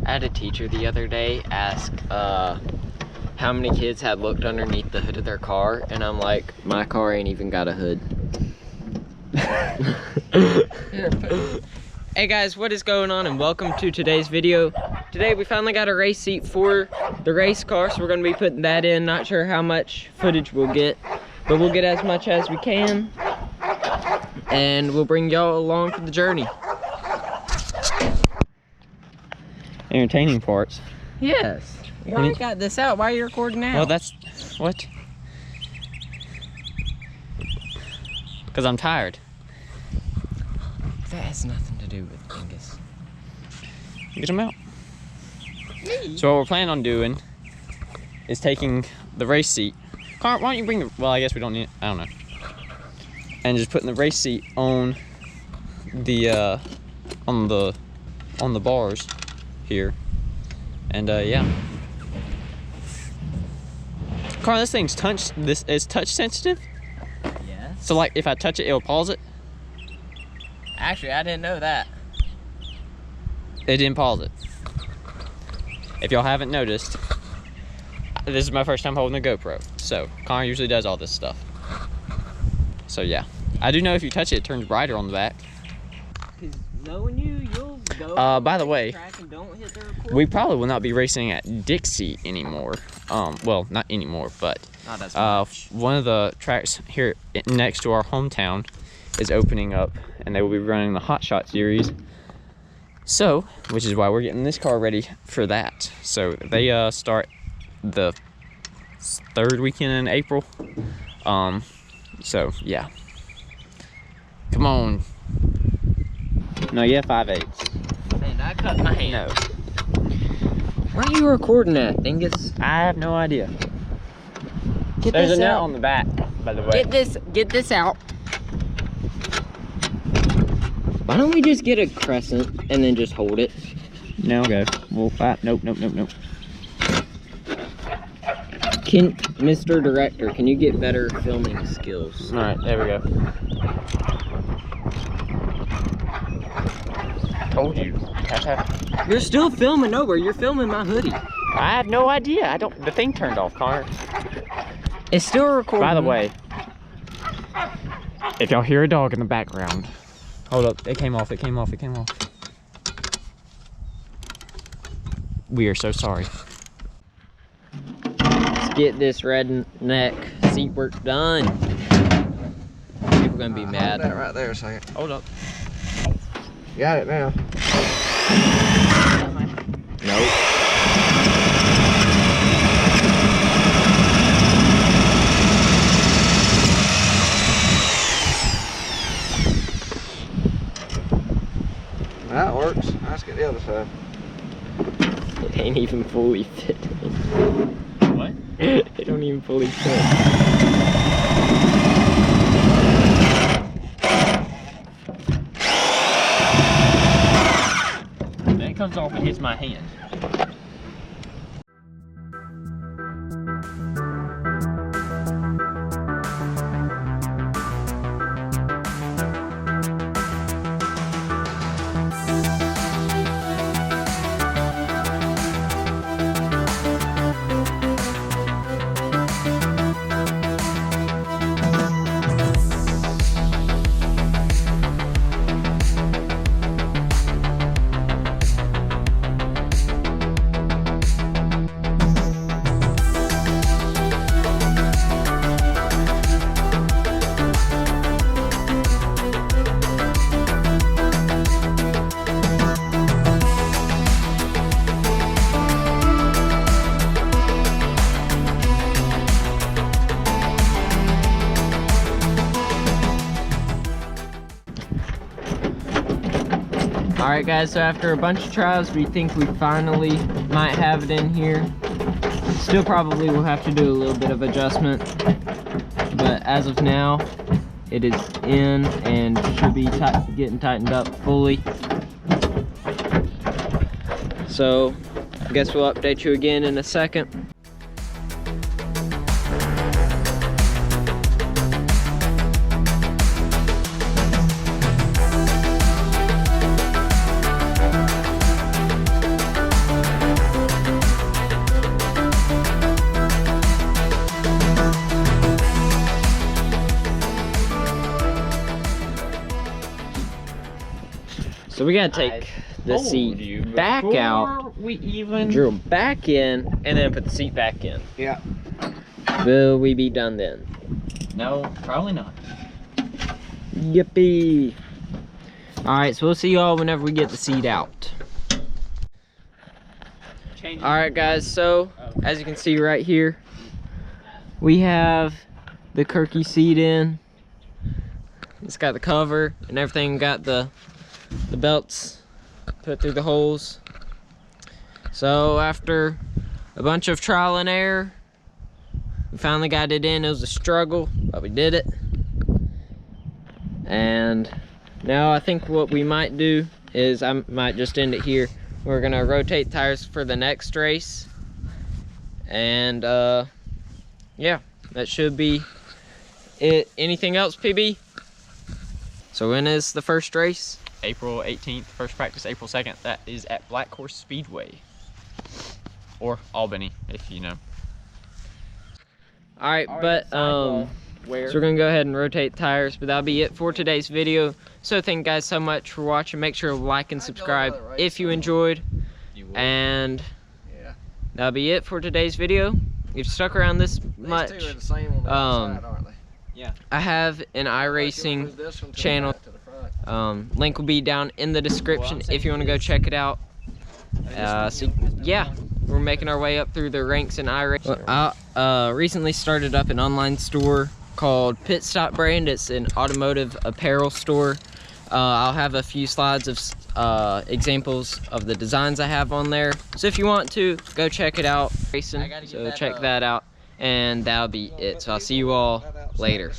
I had a teacher the other day ask how many kids had looked underneath the hood of their car, and I'm like, my car ain't even got a hood. Hey guys, what is going on, and welcome to today's video. Today we finally got a race seat for the race car, so we're going to be putting that in. Not sure how much footage we'll get, but we'll get as much as we can, and we'll bring y'all along for the journey. Entertaining parts. Yes. You already got this out. Why are you recording now? Well, that's... what? Because I'm tired. That has nothing to do with Angus. Get them out. So what we're planning on doing is taking the race seat. Connor, why don't you bring the... well, I guess we don't need it. I don't know. And just putting the race seat on the bars here. And yeah. Carl, this thing's touch sensitive? Yes. So like if I touch it, it'll pause it? Actually, I didn't know that. It didn't pause it. If y'all haven't noticed, this is my first time holding a GoPro. So Connor usually does all this stuff. So yeah. I do know if you touch it, it turns brighter on the back. Cause knowing you'll go by the way, track and don't hit the record. We probably will not be racing at Dixie anymore. Well, not anymore, but not as much. One of the tracks here next to our hometown is opening up, and they will be running the Hot Shot series. So, which is why we're getting this car ready for that. So they start the third weekend in April. So yeah. Come on. No, yeah, 5/8. Man, I cut my hand. No. Where are you recording at, Angus? I have no idea. Get There's this a net out. on the back, by the way. Get this out. Why don't we just get a crescent and then just hold it? No, okay. Well, nope. Mr. Director, can you get better filming skills? All right, there we go. Told you. You're still filming over. You're filming my hoodie. I have no idea. The thing turned off, Connor. It's still recording. By the way, if y'all hear a dog in the background, hold up. It came off. We are so sorry. Let's get this redneck seat work done. People are gonna be mad. Hold that right there a second. Hold up. Got it now. Nope. That works. Let's get the other side. It ain't even fully fit. What? It don't even fully fit. Then it comes off and hits my hand. Alright guys, so after a bunch of trials, we think we finally might have it in here. Still probably will have to do a little bit of adjustment, but as of now, it is in and should be getting tightened up fully. So, I guess we'll update you again in a second. So we gotta take the seat back out, we even drill back in, and then put the seat back in. Yeah. Will we be done then? No, probably not. Yippee! Alright, so we'll see y'all whenever we get the seat out. Alright guys, so as you can see right here, we have the Kirky seat in. It's got the cover and everything, got the belts put through the holes. So after a bunch of trial and error, we finally got it in. It was a struggle, but we did it. And now I think what we might do is I might just end it here. We're gonna rotate tires for the next race. And yeah, that should be it. Anything else, PB? So when is the first race? April 18th, first practice April 2nd. That is at Black Horse Speedway. Or Albany, if you know. Alright, but so we're gonna go ahead and rotate tires, but that'll be it for today's video. So thank you guys so much for watching. Make sure to like and subscribe if you enjoyed. And that'll be it for today's video. If you stuck around this much, These two are the same on the other side, aren't they? Yeah. I have an iRacing channel. Link will be down in the description if you want to go check it out. So yeah, we're making our way up through the ranks in iRacing. I recently started up an online store called Pit Stop Brand. It's an automotive apparel store. I'll have a few slides of examples of the designs I have on there. So if you want to, go check it out. So check that out. And that'll be it. So I'll see you all later.